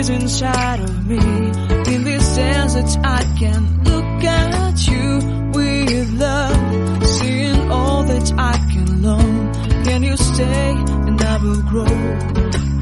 is inside of me. In this desert I can look at you with love, seeing all that I can learn. Can you stay and I will grow?